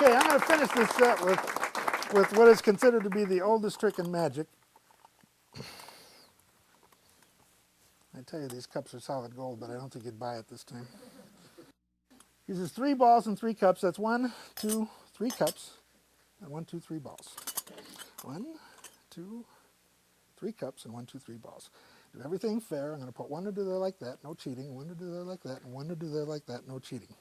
Okay, I'm going to finish this set with what is considered to be the oldest trick in magic. I tell you, these cups are solid gold, but I don't think you'd buy it this time. Uses 3 balls and 3 cups. That's 1, 2, 3 cups, and 1, 2, 3 balls. 1, 2, 3 cups, and 1, 2, 3 balls. Do everything fair. I'm going to put 1 into there like that, no cheating. 1 into there like that, and 1 into there like that, no cheating.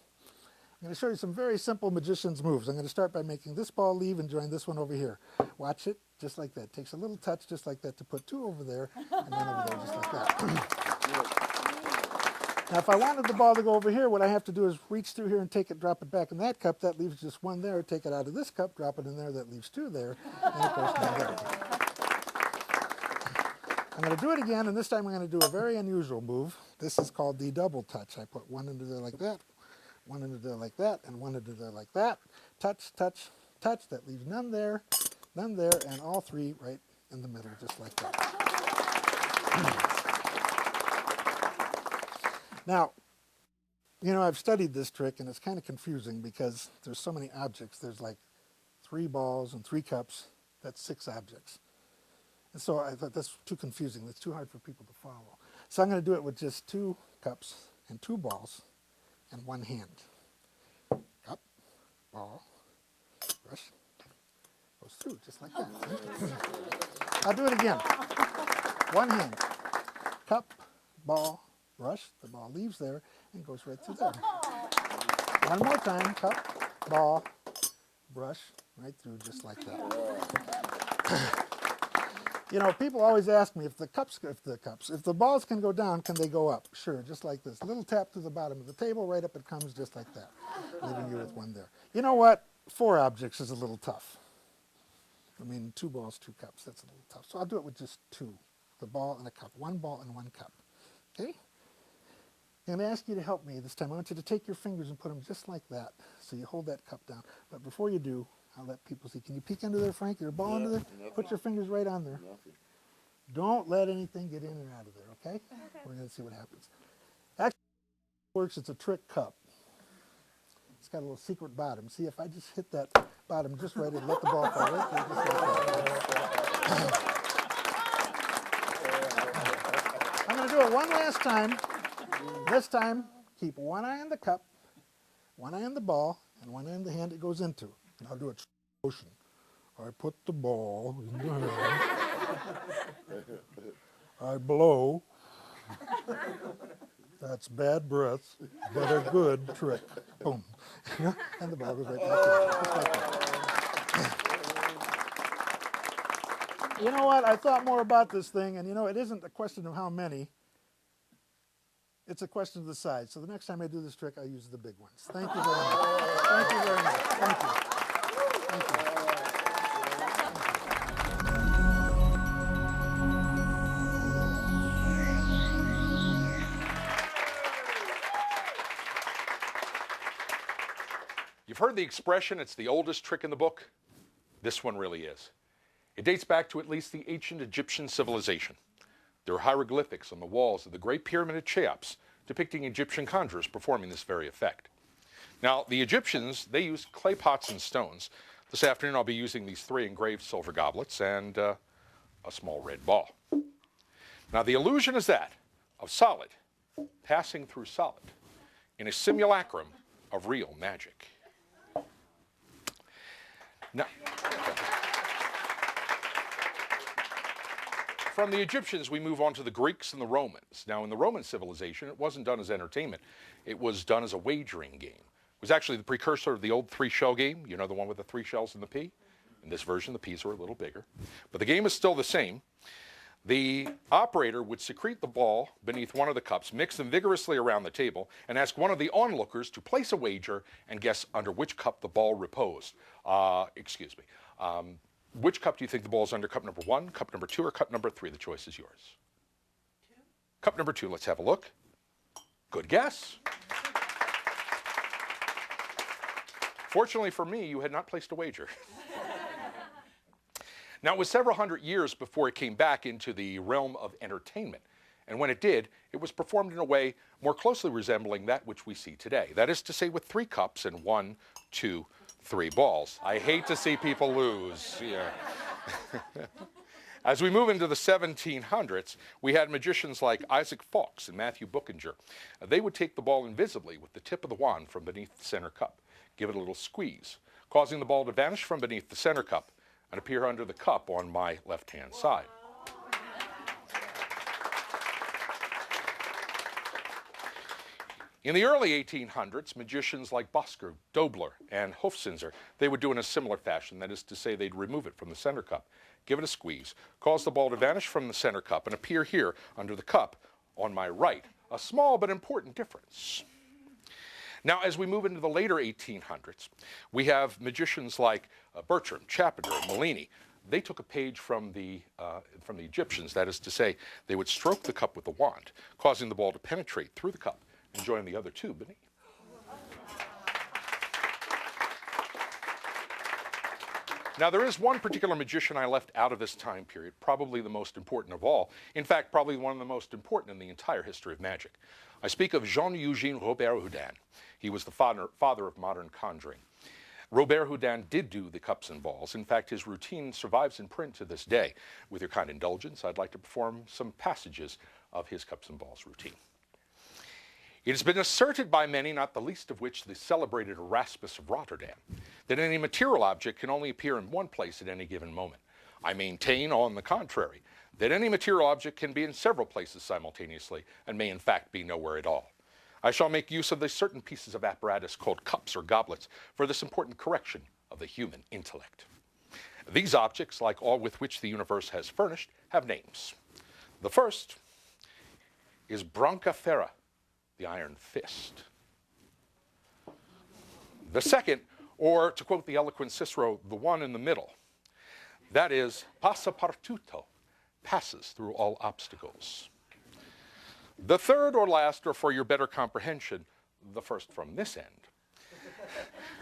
I'm going to show you some very simple magician's moves. I'm going to start by making this ball leave and join this one over here. Watch it, just like that. Takes a little touch, just like that, to put 2 over there, and then over there, just like that. Now, if I wanted the ball to go over here, what I have to do is reach through here and take it, drop it back in that cup. That leaves just 1 there. Take it out of this cup, drop it in there. That leaves 2 there, and of course, 1 there. I'm going to do it again, and this time I'm going to do a very unusual move. This is called the double touch. I put 1 into there like that, 1 into there like that, and 1 into there like that. Touch, touch, touch. That leaves none there, and all 3 right in the middle, just like that. Now, you know, I've studied this trick, and it's kind of confusing because there's so many objects. There's like 3 balls and 3 cups. That's 6 objects. And so I thought that's too confusing. That's too hard for people to follow. So I'm going to do it with just 2 cups and 2 balls and 1 hand. Cup, ball, brush, goes through just like that. I'll do it again. 1 hand. Cup, ball, brush. The ball leaves there and goes right through there. 1 more time. Cup, ball, brush, right through just like that. You know, people always ask me if the balls can go down, can they go up? Sure, just like this. A little tap to the bottom of the table, right up it comes just like that, leaving you with 1 there. You know what? 4 objects is a little tough. I mean, 2 balls, 2 cups, that's a little tough. So I'll do it with just 2, the ball and a cup. 1 ball and 1 cup, okay? I'm going to ask you to help me this time. I want you to take your fingers and put them just like that. So you hold that cup down. But before you do, I'll let people see. Can you peek under there, Frank? Is there a ball under there? Nothing. Put your fingers right on there. Nothing. Don't let anything get in or out of there, okay? We're going to see what happens. Actually, it works. It's a trick cup. It's got a little secret bottom. See, if I just hit that bottom just right and let the ball fall right there, just like that. I'm going to do it one last time. This time, keep 1 eye on the cup, 1 eye on the ball, and 1 eye on the hand it goes into. And I'll do it motion. I put the ball in the hand. I blow. That's bad breath, but a good trick. Boom. And the ball goes right back in. Just like that. You know what? I thought more about this thing, and you know, it isn't a question of how many. It's a question of the size. So the next time I do this trick, I'll use the big ones. Thank you very much. Thank you very much. Thank you. Thank you. You've heard the expression, it's the oldest trick in the book. This one really is. It dates back to at least the ancient Egyptian civilization. There are hieroglyphics on the walls of the Great Pyramid at Cheops depicting Egyptian conjurers performing this very effect. Now, the Egyptians, they used clay pots and stones. This afternoon, I'll be using these 3 engraved silver goblets and a small red ball. Now, the illusion is that of solid passing through solid in a simulacrum of real magic. Now, from the Egyptians, we move on to the Greeks and the Romans. Now, in the Roman civilization, it wasn't done as entertainment. It was done as a wagering game. It was actually the precursor of the old 3-shell game. You know, the one with the 3 shells in the pea? In this version, the peas are a little bigger. But the game is still the same. The operator would secrete the ball beneath one of the cups, mix them vigorously around the table, and ask one of the onlookers to place a wager and guess under which cup the ball reposed. Which cup do you think the ball is under? Cup number 1, cup number 2, or cup number 3? The choice is yours. 2. Cup number 2. Let's have a look. Good guess. Fortunately for me, you had not placed a wager. Now, it was several hundred years before it came back into the realm of entertainment. And when it did, it was performed in a way more closely resembling that which we see today. That is to say, with 3 cups and 1, 2, 3 balls. I hate to see people lose. Yeah. As we move into the 1700s, we had magicians like Isaac Fawkes and Matthew Bookinger. They would take the ball invisibly with the tip of the wand from beneath the center cup, give it a little squeeze, causing the ball to vanish from beneath the center cup and appear under the cup on my left-hand side. In the early 1800s, magicians like Bosker, Dobler, and Hofzinser, they would do in a similar fashion. That is to say, they'd remove it from the center cup, give it a squeeze, cause the ball to vanish from the center cup and appear here under the cup on my right. A small but important difference. Now, as we move into the later 1800s, we have magicians like Bertram, Chapender, and Mellini. They took a page from the Egyptians. That is to say, they would stroke the cup with a wand, causing the ball to penetrate through the cup and join the other 2 beneath. Now, there is one particular magician I left out of this time period, probably the most important of all. In fact, probably one of the most important in the entire history of magic. I speak of Jean-Eugène Robert Houdin. He was the father of modern conjuring. Robert Houdin did do the cups and balls. In fact, his routine survives in print to this day. With your kind indulgence, I'd like to perform some passages of his cups and balls routine. It has been asserted by many, not the least of which the celebrated Erasmus of Rotterdam, that any material object can only appear in one place at any given moment. I maintain, on the contrary, that any material object can be in several places simultaneously and may in fact be nowhere at all. I shall make use of the certain pieces of apparatus called cups or goblets for this important correction of the human intellect. These objects, like all with which the universe has furnished, have names. The first is Branca Ferra, the iron fist. The second, or to quote the eloquent Cicero, the one in the middle, that is passapartuto, passes through all obstacles. The third or last, or for your better comprehension, the first from this end,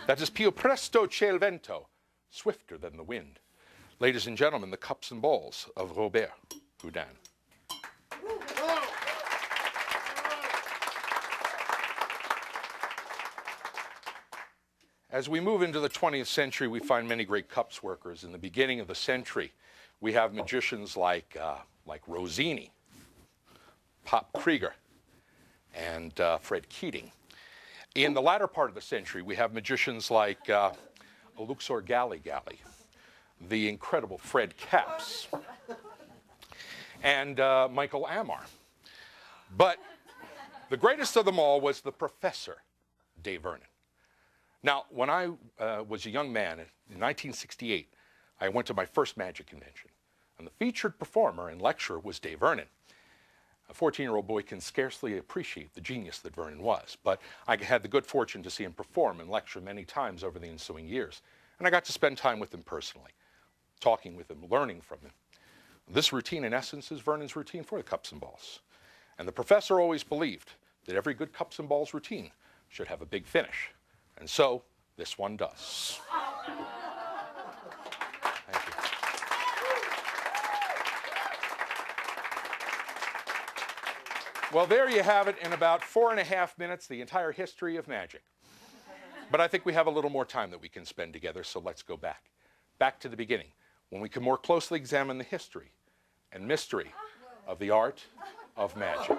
that is più presto che il vento, swifter than the wind. Ladies and gentlemen, the cups and balls of Robert Houdin. As we move into the 20th century, we find many great cups workers. In the beginning of the century, we have magicians like Rossini, Pop Krieger, and Fred Keating. In the latter part of the century, we have magicians like Luxor Galli, the incredible Fred Capps, and Michael Amar. But the greatest of them all was the Professor, Dave Vernon. Now, when I was a young man, in 1968, I went to my first magic convention, and the featured performer and lecturer was Dave Vernon. A 14-year-old boy can scarcely appreciate the genius that Vernon was, but I had the good fortune to see him perform and lecture many times over the ensuing years, and I got to spend time with him personally, talking with him, learning from him. This routine, in essence, is Vernon's routine for the cups and balls. And the professor always believed that every good cups and balls routine should have a big finish. And so, this one does. Thank you. Well, there you have it, in about 4.5 minutes, the entire history of magic. But I think we have a little more time that we can spend together, so let's go back. Back to the beginning, when we can more closely examine the history and mystery of the art of magic.